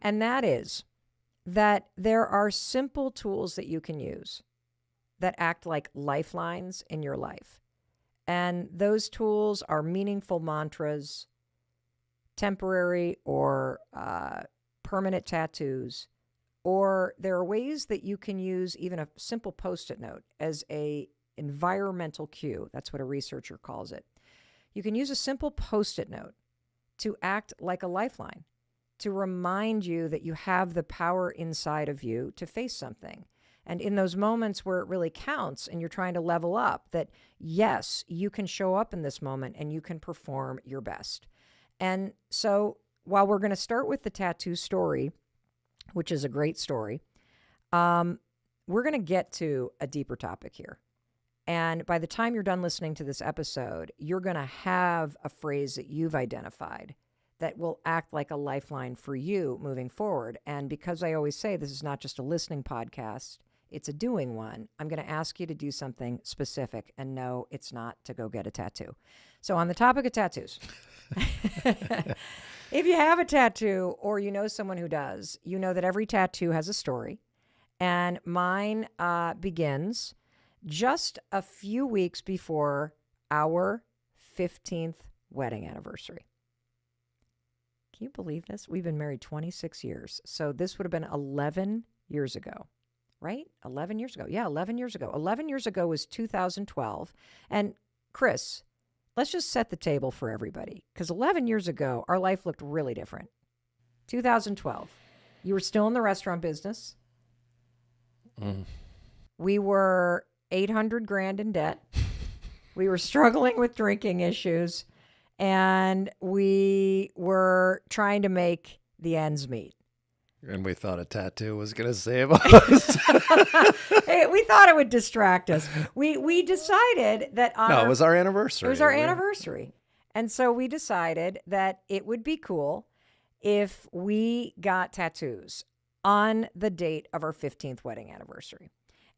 And that is that there are simple tools that you can use that act like lifelines in your life. And those tools are meaningful mantras, temporary or permanent tattoos, or there are ways that you can use even a simple Post-it note as a environmental cue. That's what a researcher calls it. You can use a simple Post-it note to act like a lifeline, to remind you that you have the power inside of you to face something. And in those moments where it really counts and you're trying to level up, that yes, you can show up in this moment and you can perform your best. And so while we're going to start with the tattoo story, which is a great story, we're going to get to a deeper topic here. And by the time you're done listening to this episode, you're going to have a phrase that you've identified that will act like a lifeline for you moving forward. And because I always say this is not just a listening podcast, it's a doing one, I'm going to ask you to do something specific. And no, it's not to go get a tattoo. So on the topic of tattoos, if you have a tattoo or you know someone who does, you know that every tattoo has a story. And mine begins just a few weeks before our 15th wedding anniversary. Can you believe this? We've been married 26 years. So this would have been 11 years ago, right? 11 years ago. Yeah, 11 years ago. 11 years ago was 2012. And Chris, let's just set the table for everybody, because 11 years ago, our life looked really different. 2012, you were still in the restaurant business. We were $800,000 in debt. We were struggling with drinking issues, and we were trying to make the ends meet. And we thought a tattoo was going to save us. Hey, we thought it would distract us. We decided that it was our anniversary. It was our anniversary. And so we decided that it would be cool if we got tattoos on the date of our 15th wedding anniversary.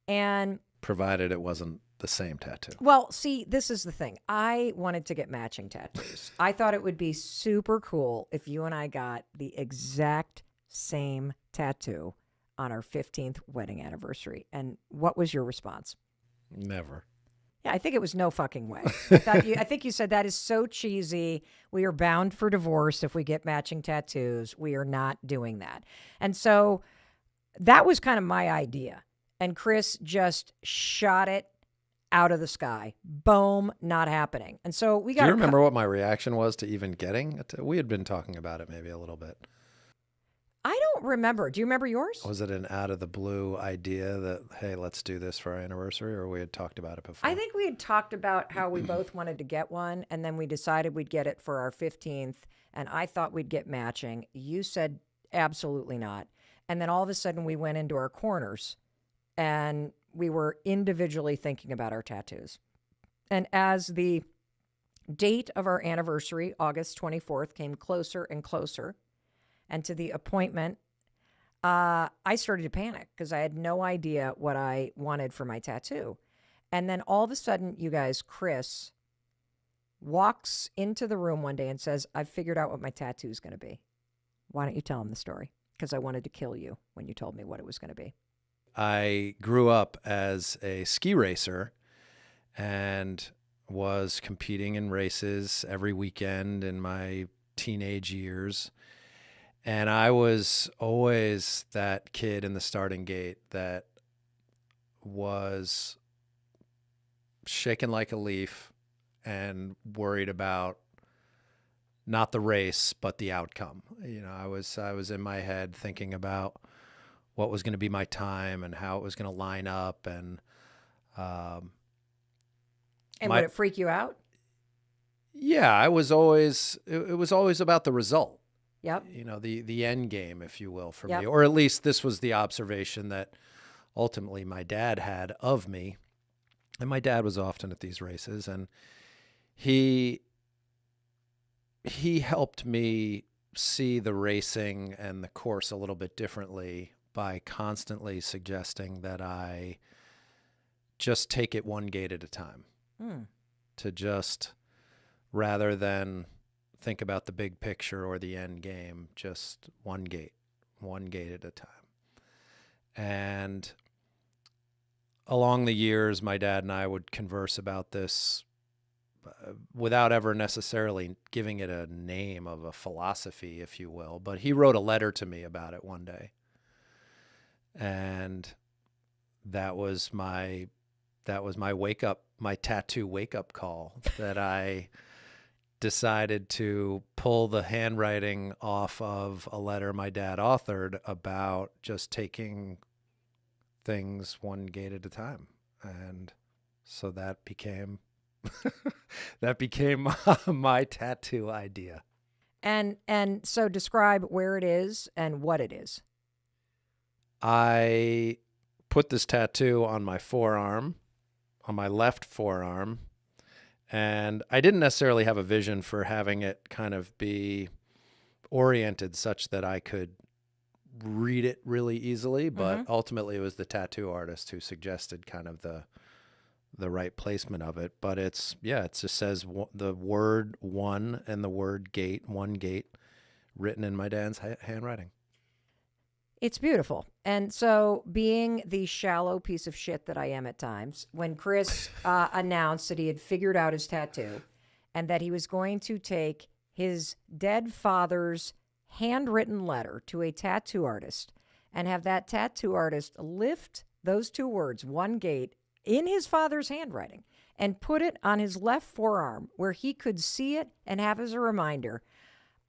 And provided it wasn't the same tattoo. Well, see, this is the thing. I wanted to get matching tattoos. I thought it would be super cool if you and I got the exact same tattoo on our 15th wedding anniversary. And what was your response? Never. Yeah, I think it was no fucking way. I think you said that is so cheesy. We are bound for divorce if we get matching tattoos. We are not doing that. And so that was kind of my idea. And Chris just shot it out of the sky. Boom, not happening. And so we got. Do you remember what my reaction was to even getting it? We had been talking about it maybe a little bit. I don't remember. Do you remember yours? Was it an out of the blue idea that, hey, let's do this for our anniversary, or we had talked about it before? I think we had talked about how we both wanted to get one, and then we decided we'd get it for our 15th, and I thought we'd get matching. You said absolutely not. And then all of a sudden we went into our corners, and we were individually thinking about our tattoos. And as the date of our anniversary, August 24th, came closer and closer, and to the appointment, I started to panic because I had no idea what I wanted for my tattoo. And then all of a sudden, you guys, Chris walks into the room one day and says, I've figured out what my tattoo is going to be. Why don't you tell him the story? Because I wanted to kill you when you told me what it was going to be. I grew up as a ski racer and was competing in races every weekend in my teenage years. And I was always that kid in the starting gate that was shaken like a leaf and worried about not the race, but the outcome. You know, I was in my head thinking about what was going to be my time and how it was going to line up. And would it freak you out? Yeah, it was always about the result. Yep. You know, the end game, if you will, for Yep. me. Or at least this was the observation that ultimately my dad had of me. And my dad was often at these races, and he helped me see the racing and the course a little bit differently by constantly suggesting that I just take it one gate at a time. To just, rather than think about the big picture or the end game, just one gate, one gate at a time. And along the years, my dad and I would converse about this without ever necessarily giving it a name of a philosophy, if you will. But he wrote a letter to me about it one day. And that was my my tattoo wake up call, that I decided to pull the handwriting off of a letter my dad authored about just taking things one gate at a time. And so that became my tattoo idea. And so describe where it is and what it is. I put this tattoo on my forearm, on my left forearm, and I didn't necessarily have a vision for having it kind of be oriented such that I could read it really easily, but ultimately it was the tattoo artist who suggested kind of the right placement of it. But it just says the word one and the word gate, one gate, written in my dad's handwriting. It's beautiful. And so, being the shallow piece of shit that I am at times, when Chris announced that he had figured out his tattoo and that he was going to take his dead father's handwritten letter to a tattoo artist and have that tattoo artist lift those two words, one gate, in his father's handwriting and put it on his left forearm where he could see it and have as a reminder,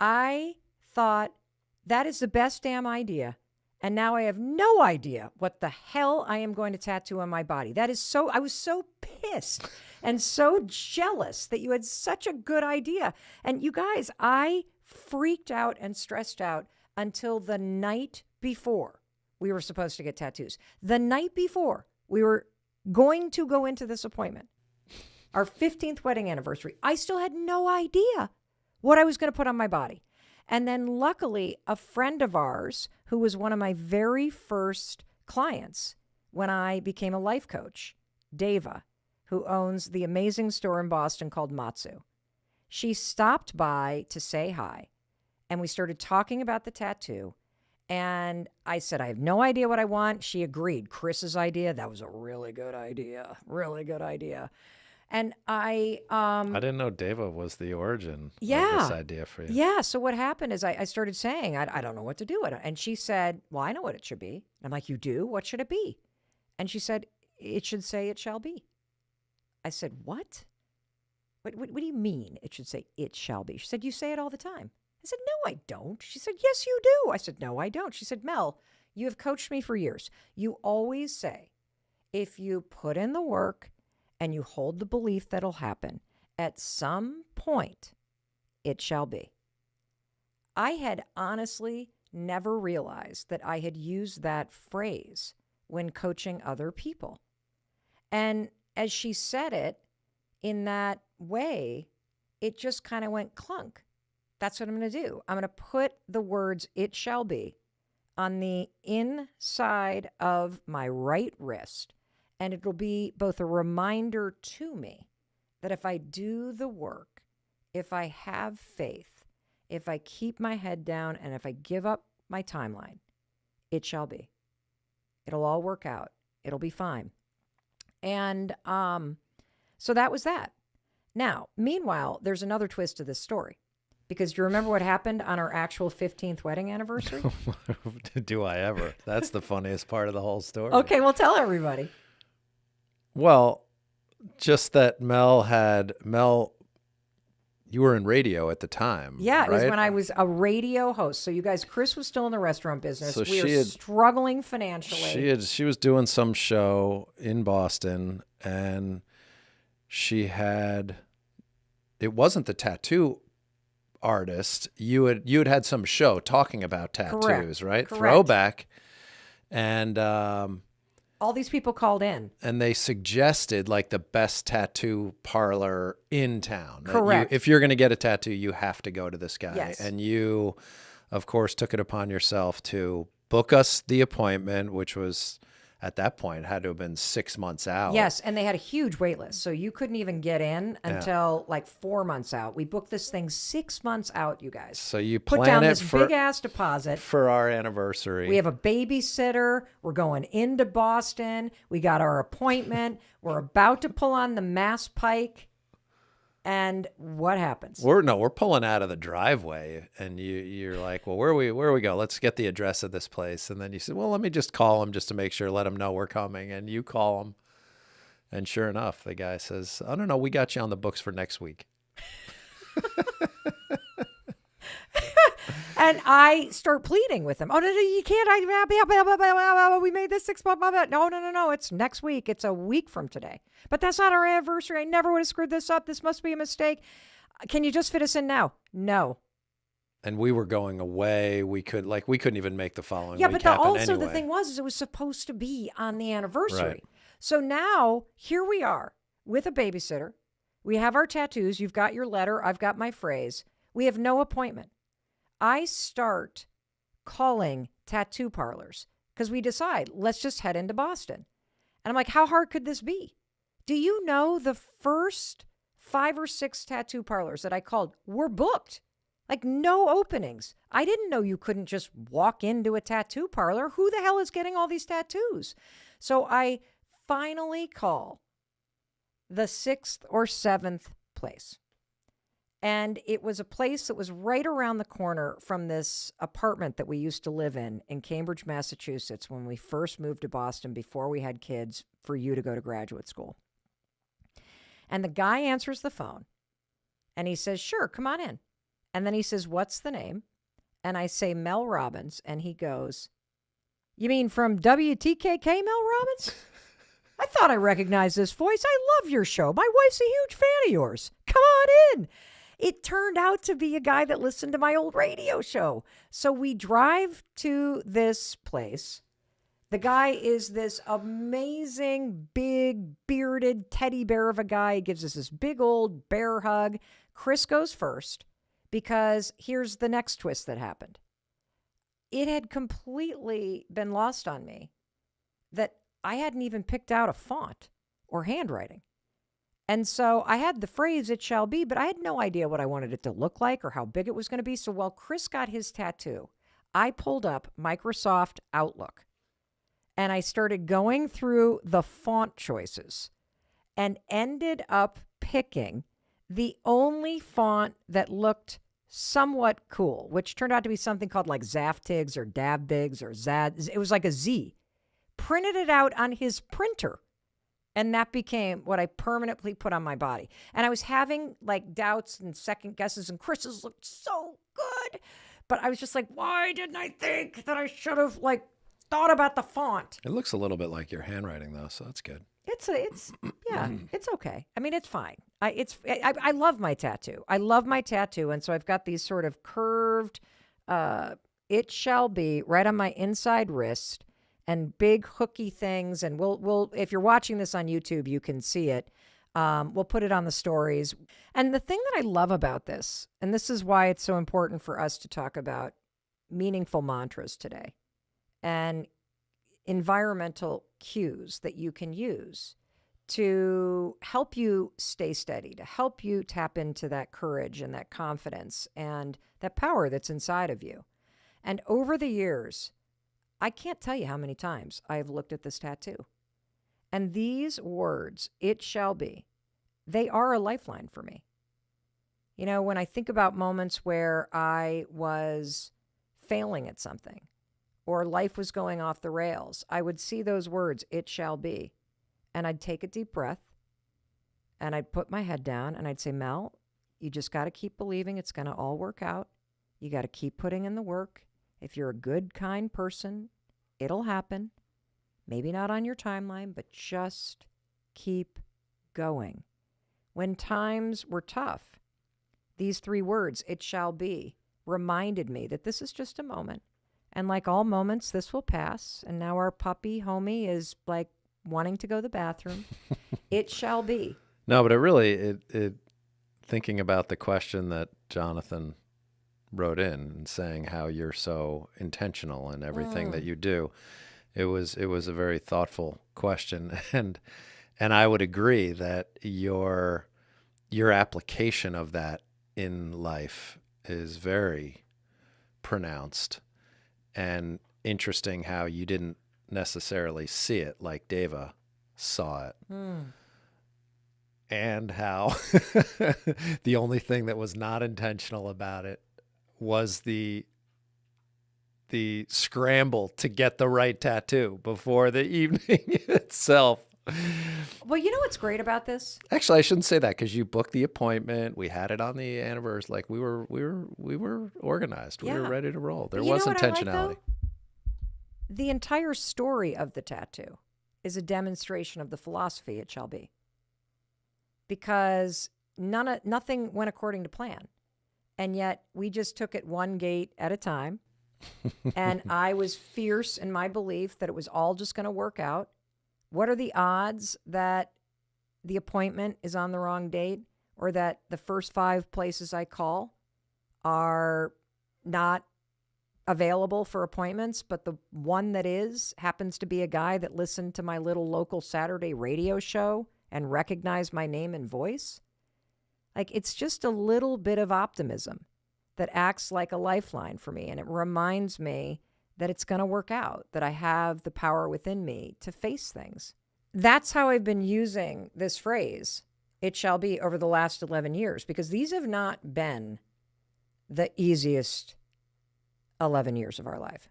I thought that is the best damn idea. And now I have no idea what the hell I am going to tattoo on my body. I was so pissed and so jealous that you had such a good idea. And you guys, I freaked out and stressed out until the night before we were supposed to get tattoos. The night before we were going to go into this appointment, our 15th wedding anniversary, I still had no idea what I was going to put on my body. And then luckily, a friend of ours who was one of my very first clients when I became a life coach, Deva, who owns the amazing store in Boston called Matsu. She stopped by to say hi, and we started talking about the tattoo. And I said, I have no idea what I want. She agreed. Chris's idea, that was a really good idea. Really good idea. And I didn't know Deva was the origin of this idea for you. Yeah. So what happened is I started saying, I don't know what to do. And she said, well, I know what it should be. And I'm like, you do? What should it be? And she said, it should say it shall be. I said, what? What do you mean it should say it shall be? She said, you say it all the time. I said, no, I don't. She said, yes, you do. I said, no, I don't. She said, Mel, you have coached me for years. You always say, if you put in the work and you hold the belief that'll happen, at some point, it shall be. I had honestly never realized that I had used that phrase when coaching other people. And as she said it in that way, it just kind of went clunk. That's what I'm going to do. I'm going to put the words it shall be on the inside of my right wrist. And it'll be both a reminder to me that if I do the work, if I have faith, if I keep my head down, and if I give up my timeline, it shall be. It'll all work out. It'll be fine. And so that was that. Now, meanwhile, there's another twist to this story. Because do you remember what happened on our actual 15th wedding anniversary? Do I ever? That's the funniest part of the whole story. Okay, well, tell everybody. Well, just that Mel, you were in radio at the time. Yeah, right? It was when I was a radio host. So you guys, Chris was still in the restaurant business. So we were struggling financially. She was doing some show in Boston, and it wasn't the tattoo artist. You had some show talking about tattoos, right? Correct. Throwback. And all these people called in. And they suggested like the best tattoo parlor in town. Correct. If you're going to get a tattoo, you have to go to this guy. Yes. And you, of course, took it upon yourself to book us the appointment, which was at that point, it had to have been 6 months out. Yes, and they had a huge wait list, so you couldn't even get in until like 4 months out. We booked this thing 6 months out, you guys. So you put plan down it this for, big ass deposit for our anniversary. We have a babysitter. We're going into Boston. We got our appointment. We're about to pull on the Mass Pike. And what happens? We're pulling out of the driveway, and you're like, well, where we go? Let's get the address of this place. And then you said, well, let me just call them just to make sure, let them know we're coming. And you call them, and sure enough, the guy says, oh, no, we got you on the books for next week. And I start pleading with him. Oh, no, you can't. We made this 6 months. No. It's next week. It's a week from today. But that's not our anniversary. I never would have screwed this up. This must be a mistake. Can you just fit us in now? No. And we were going away. We couldn't even make the following week but happen also anyway. the thing was it was supposed to be on the anniversary. Right. So now here we are with a babysitter. We have our tattoos. You've got your letter. I've got my phrase. We have no appointment. I start calling tattoo parlors because we decide, let's just head into Boston. And I'm like, how hard could this be? Do you know the first 5 or 6 tattoo parlors that I called were booked? Like no openings. I didn't know you couldn't just walk into a tattoo parlor. Who the hell is getting all these tattoos? So I finally call the 6th or 7th place. And it was a place that was right around the corner from this apartment that we used to live in Cambridge, Massachusetts, when we first moved to Boston before we had kids for you to go to graduate school. And the guy answers the phone and he says, sure, come on in. And then he says, what's the name? And I say, Mel Robbins. And he goes, you mean from WTKK, Mel Robbins? I thought I recognized this voice. I love your show. My wife's a huge fan of yours. Come on in. It turned out to be a guy that listened to my old radio show. So we drive to this place. The guy is this amazing, big, bearded teddy bear of a guy. He gives us this big old bear hug. Chris goes first because here's the next twist that happened. It had completely been lost on me that I hadn't even picked out a font or handwriting. And so I had the phrase, it shall be, but I had no idea what I wanted it to look like or how big it was going to be. So while Chris got his tattoo, I pulled up Microsoft Outlook and I started going through the font choices and ended up picking the only font that looked somewhat cool, which turned out to be something called like Zaftigs or Davbigs or Zad. It was like a Z. Printed it out on his printer. And that became what I permanently put on my body. And I was having like doubts and second guesses, and Chris's looked so good. But I was just like, why didn't I think that I should have like thought about the font? It looks a little bit like your handwriting though, so that's good. It's okay. I mean, it's fine. I love my tattoo. I love my tattoo. And so I've got these sort of curved, it shall be right on my inside wrist. And big hooky things, and we'll if you're watching this on YouTube, you can see it. We'll put it on the stories. And the thing that I love about this, and this is why it's so important for us to talk about meaningful mantras today, and environmental cues that you can use to help you stay steady, to help you tap into that courage and that confidence and that power that's inside of you. And over the years, I can't tell you how many times I've looked at this tattoo. And these words, it shall be, they are a lifeline for me. You know, when I think about moments where I was failing at something or life was going off the rails, I would see those words, it shall be. And I'd take a deep breath and I'd put my head down and I'd say, Mel, you just got to keep believing it's going to all work out. You got to keep putting in the work. If you're a good, kind person, it'll happen. Maybe not on your timeline, but just keep going. When times were tough, these 3 words, it shall be, reminded me that this is just a moment. And like all moments, this will pass. And now our puppy, Homie, is like wanting to go to the bathroom. It shall be. No, but it thinking about the question that Jonathan wrote in and saying how you're so intentional in everything that you do. It was a very thoughtful question, and I would agree that your application of that in life is very pronounced, and interesting how you didn't necessarily see it like Deva saw it. And how the only thing that was not intentional about it was the scramble to get the right tattoo before the evening itself. Well, you know what's great about this? Actually, I shouldn't say that, because you booked the appointment. We had it on the anniversary. Like, we were organized. We were ready to roll. There was intentionality. The entire story of the tattoo is a demonstration of the philosophy it shall be. Because nothing went according to plan. And yet we just took it one gate at a time. And I was fierce in my belief that it was all just going to work out. What are the odds that the appointment is on the wrong date, or that the first 5 places I call are not available for appointments, but the one that is happens to be a guy that listened to my little local Saturday radio show and recognized my name and voice? Like, it's just a little bit of optimism that acts like a lifeline for me. And it reminds me that it's going to work out, that I have the power within me to face things. That's how I've been using this phrase, it shall be, over the last 11 years, because these have not been the easiest 11 years of our life.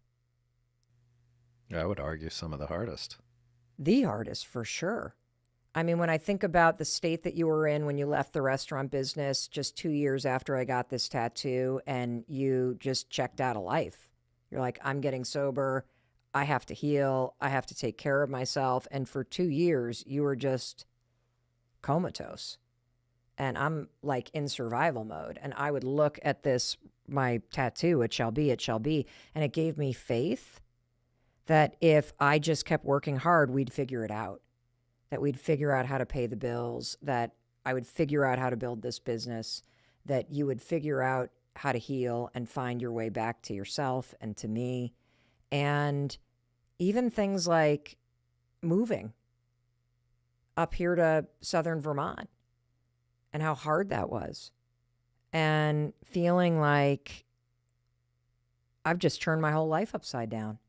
I would argue some of the hardest. The hardest, for sure. I mean, when I think about the state that you were in when you left the restaurant business just 2 years after I got this tattoo, and you just checked out of life. You're like, I'm getting sober. I have to heal. I have to take care of myself. And for 2 years, you were just comatose. And I'm like in survival mode. And I would look at this, my tattoo, it shall be, and it gave me faith that if I just kept working hard, we'd figure it out. That we'd figure out how to pay the bills, that I would figure out how to build this business, that you would figure out how to heal and find your way back to yourself and to me. And even things like moving up here to southern Vermont and how hard that was. And feeling like I've just turned my whole life upside down.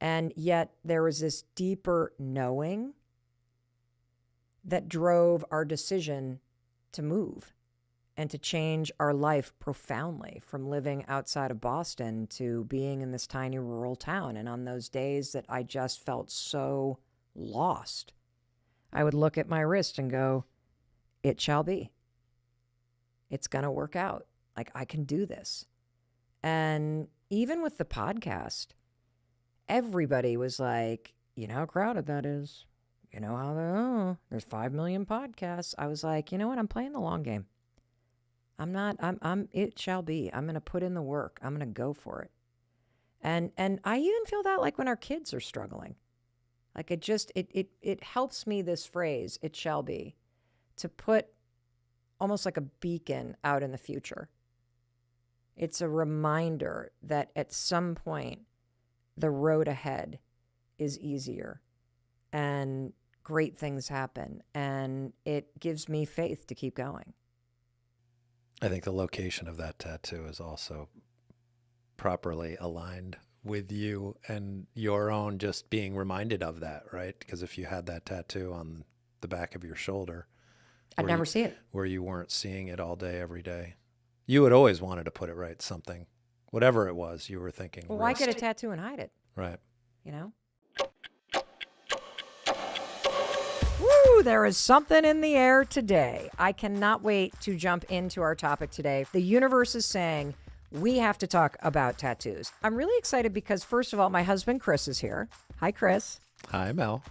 And yet there was this deeper knowing that drove our decision to move and to change our life profoundly, from living outside of Boston to being in this tiny rural town. And on those days that I just felt so lost, I would look at my wrist and go, it shall be. It's going to work out. Like, I can do this. And even with the podcast, everybody was like, you know how crowded that is. You know how there's 5 million podcasts. I was like, you know what? I'm playing the long game. It shall be. I'm going to put in the work. I'm going to go for it. And I even feel that like when our kids are struggling, like it helps me, this phrase, it shall be, to put almost like a beacon out in the future. It's a reminder that at some point, the road ahead is easier and great things happen. And it gives me faith to keep going. I think the location of that tattoo is also properly aligned with you and your own just being reminded of that, right? Because if you had that tattoo on the back of your shoulder, I'd never see it. Where you weren't seeing it all day, every day, you had always wanted to put it right, something, whatever it was you were thinking. Well, why get a tattoo and hide it? Right. You know? Woo, there is something in the air today. I cannot wait to jump into our topic today. The universe is saying we have to talk about tattoos. I'm really excited because, first of all, my husband, Chris, is here. Hi, Chris. Hi, Mel.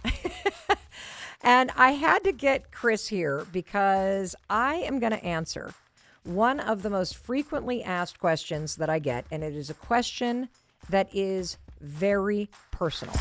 And I had to get Chris here because I am going to answer one of the most frequently asked questions that I get, and it is a question that is very personal.